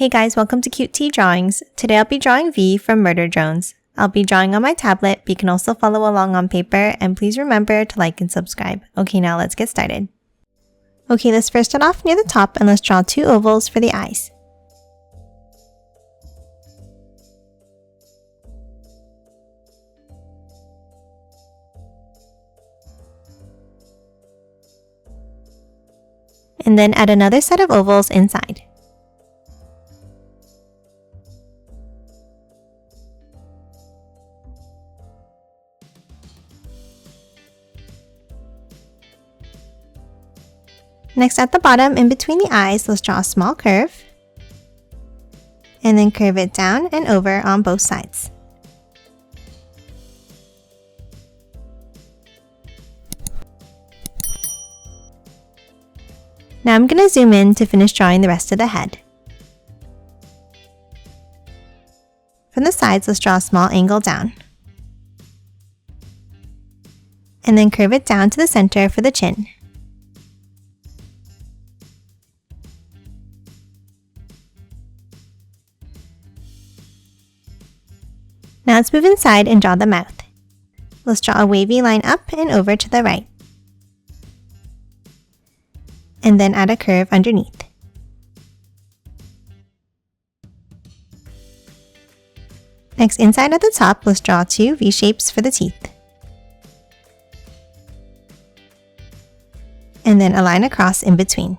Hey guys, welcome to Cute Tea Drawings. Today I'll be drawing V from Murder Drones. I'll be drawing on my tablet, but you can also follow along on paper, and please remember to like and subscribe. Okay, now let's get started. Okay, let's first start off near the top and let's draw two ovals for the eyes. And then add another set of ovals inside. Next, at the bottom, in between the eyes, let's draw a small curve, and then curve it down and over on both sides. Now I'm going to zoom in to finish drawing the rest of the head. From the sides, let's draw a small angle down, and then curve it down to the center for the chin. Now let's move inside and draw the mouth. Let's draw a wavy line up and over to the right, and then add a curve underneath. Next, inside at the top, let's draw two V shapes for the teeth, and then a line across in between.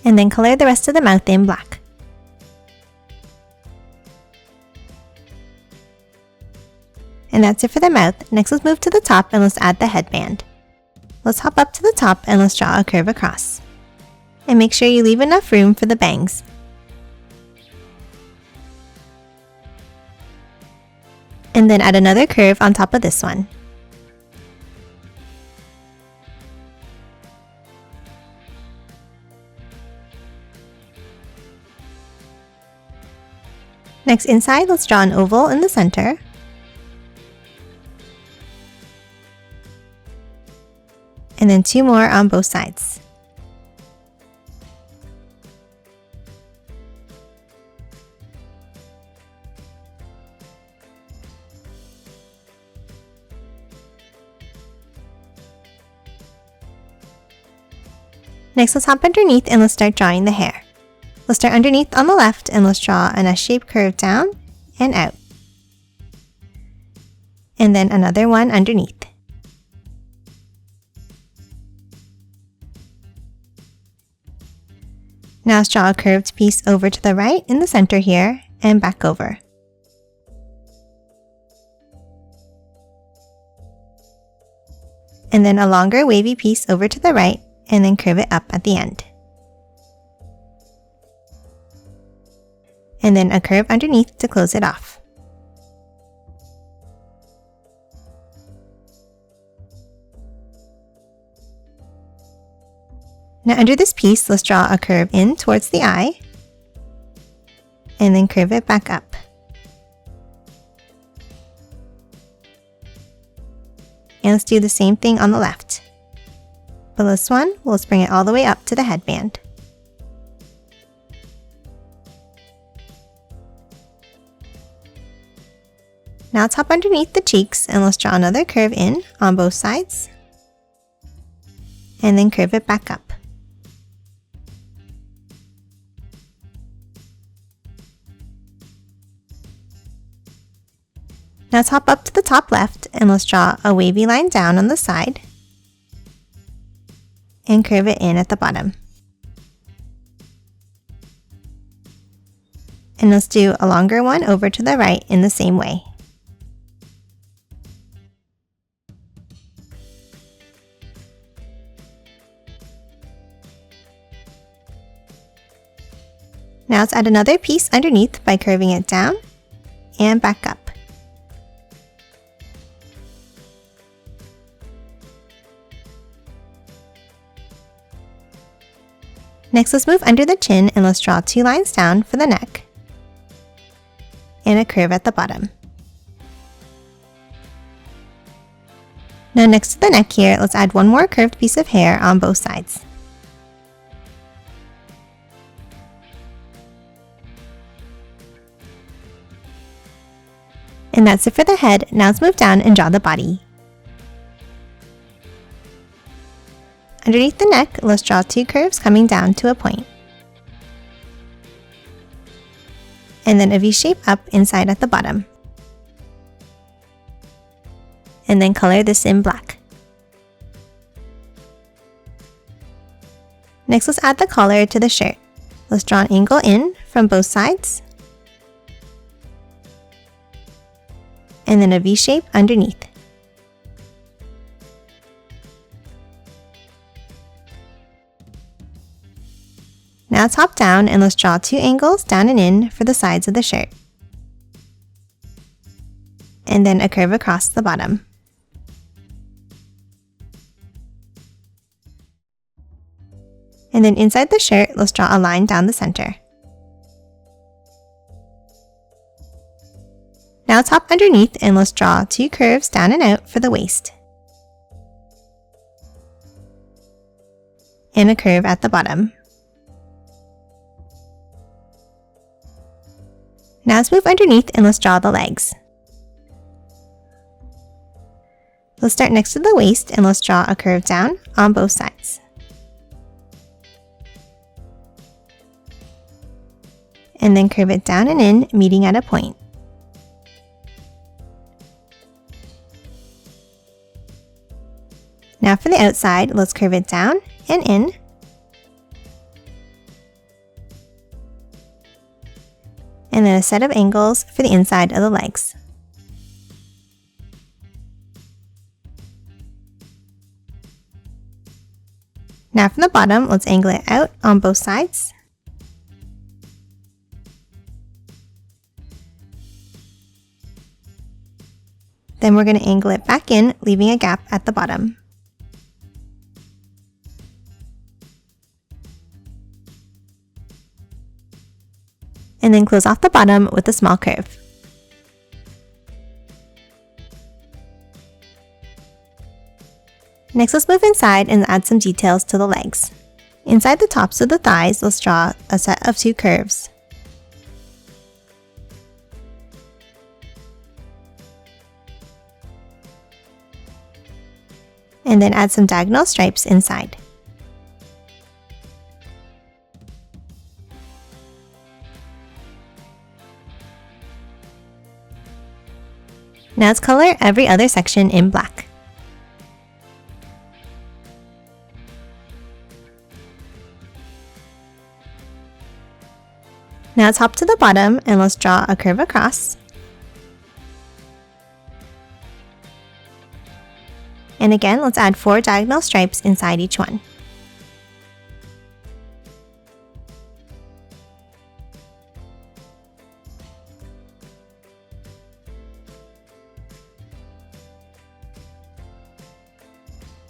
And then color the rest of the mouth in black. And that's it for the mouth. Next, let's move to the top and let's add the headband. Let's hop up to the top and let's draw a curve across. And make sure you leave enough room for the bangs. And then add another curve on top of this one. Next, inside, let's draw an oval in the center. And then two more on both sides. Next, let's hop underneath and let's start drawing the hair. Let's start underneath on the left and let's draw an S-shaped curve down and out. And then another one underneath. Now let's draw a curved piece over to the right in the center here and back over. And then a longer wavy piece over to the right and then curve it up at the end. And then a curve underneath to close it off. Now under this piece, let's draw a curve in towards the eye, and then curve it back up. And let's do the same thing on the left. But this one, let's bring it all the way up to the headband. Now let's hop underneath the cheeks and let's draw another curve in on both sides, and then curve it back up. Now let's hop up to the top left and let's draw a wavy line down on the side and curve it in at the bottom. And let's do a longer one over to the right in the same way. Now let's add another piece underneath by curving it down and back up. Next, let's move under the chin and let's draw two lines down for the neck and a curve at the bottom. Now next to the neck here, let's add one more curved piece of hair on both sides. And that's it for the head. Now let's move down and draw the body. Underneath the neck, let's draw 2 curves coming down to a point. And then a V shape up inside at the bottom. And then color this in black. Next, let's add the collar to the shirt. Let's draw an angle in from both sides. And then a V shape underneath. Now top down, and let's draw 2 angles down and in for the sides of the shirt. And then a curve across the bottom. And then inside the shirt, let's draw a line down the center. Now top underneath, and let's draw 2 curves down and out for the waist. And a curve at the bottom. Now let's move underneath and let's draw the legs. Let's start next to the waist and let's draw a curve down on both sides. And then curve it down and in, meeting at a point. Now for the outside, let's curve it down and in. And then a set of angles for the inside of the legs. Now from the bottom, let's angle it out on both sides. Then we're going to angle it back in, leaving a gap at the bottom. And then close off the bottom with a small curve. Next, let's move inside and add some details to the legs. Inside the tops of the thighs, let's draw a set of 2 curves. And then add some diagonal stripes inside. Now let's color every other section in black. Now top to the bottom, and let's draw a curve across. And again, let's add 4 diagonal stripes inside each one.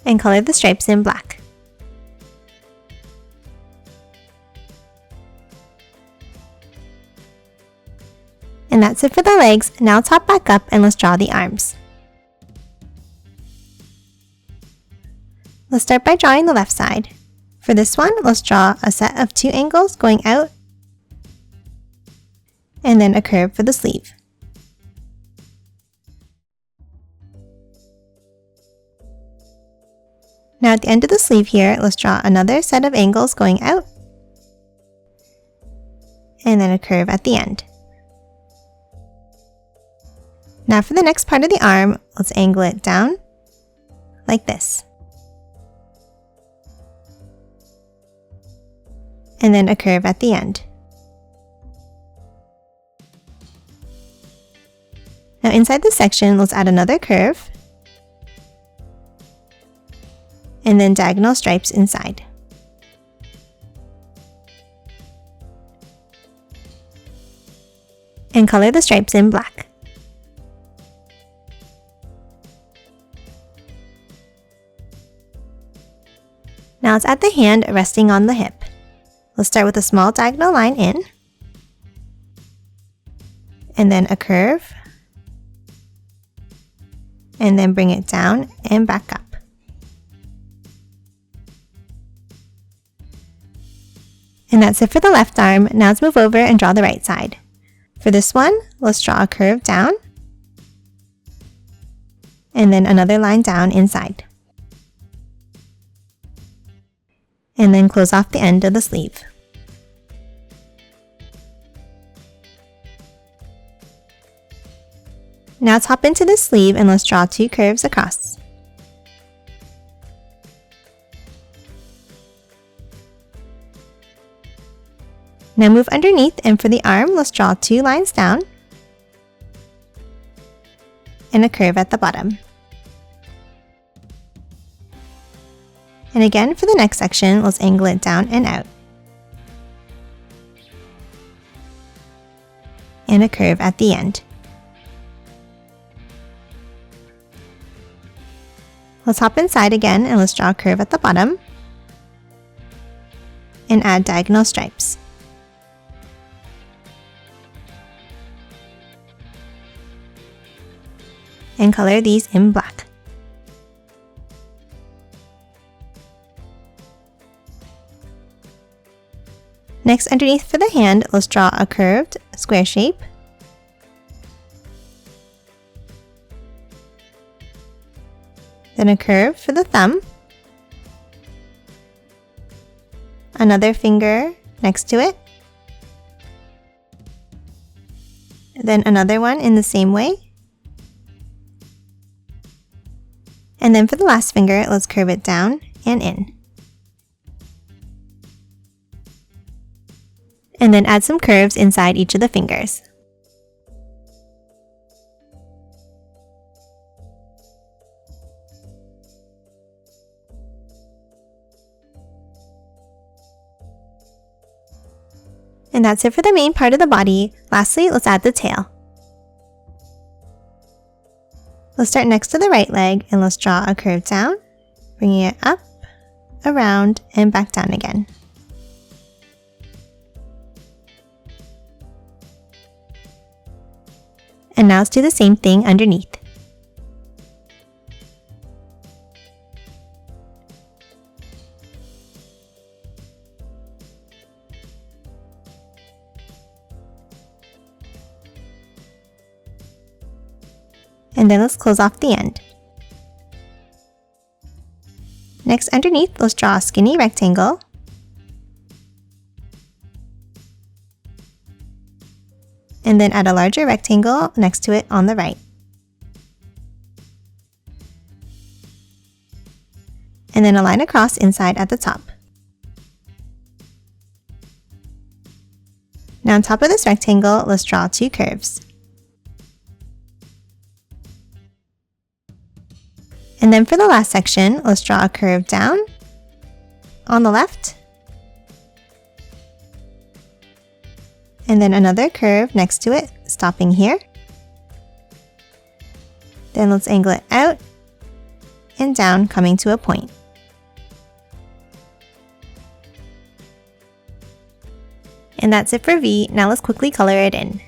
And color the stripes in black. And that's it for the legs. Now top back up and let's draw the arms. Let's start by drawing the left side. For this one, let's draw a set of 2 angles going out, and then a curve for the sleeve. Now at the end of the sleeve here, let's draw another set of angles going out, and then a curve at the end. Now for the next part of the arm, let's angle it down like this. And then a curve at the end. Now inside this section, let's add another curve, and then diagonal stripes inside. And color the stripes in black. Now let's add the hand resting on the hip. Let's start with a small diagonal line in, and then a curve, and then bring it down and back up. And that's it for the left arm. Now let's move over and draw the right side. For this one, let's draw a curve down, and then another line down inside. And then close off the end of the sleeve. Now let's hop into the sleeve and let's draw 2 curves across. Now move underneath, and for the arm, let's draw 2 lines down and a curve at the bottom. And again, for the next section, let's angle it down and out. And a curve at the end. Let's hop inside again and let's draw a curve at the bottom and add diagonal stripes. And color these in black. Next, underneath for the hand, let's draw a curved square shape. Then a curve for the thumb. Another finger next to it. Then another one in the same way. And then for the last finger, let's curve it down and in. And then add some curves inside each of the fingers. And that's it for the main part of the body. Lastly, let's add the tail. Let's start next to the right leg and let's draw a curve down, bringing it up, around, and back down again. And now let's do the same thing underneath. And then let's close off the end. Next, underneath, let's draw a skinny rectangle. And then add a larger rectangle next to it on the right. And then a line across inside at the top. Now on top of this rectangle, let's draw 2 curves. And then for the last section, let's draw a curve down on the left. And then another curve next to it, stopping here. Then let's angle it out and down, coming to a point. And that's it for V. Now let's quickly color it in.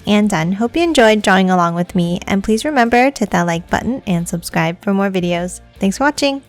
And done. Hope you enjoyed drawing along with me, and please remember to hit that like button and subscribe for more videos. Thanks for watching!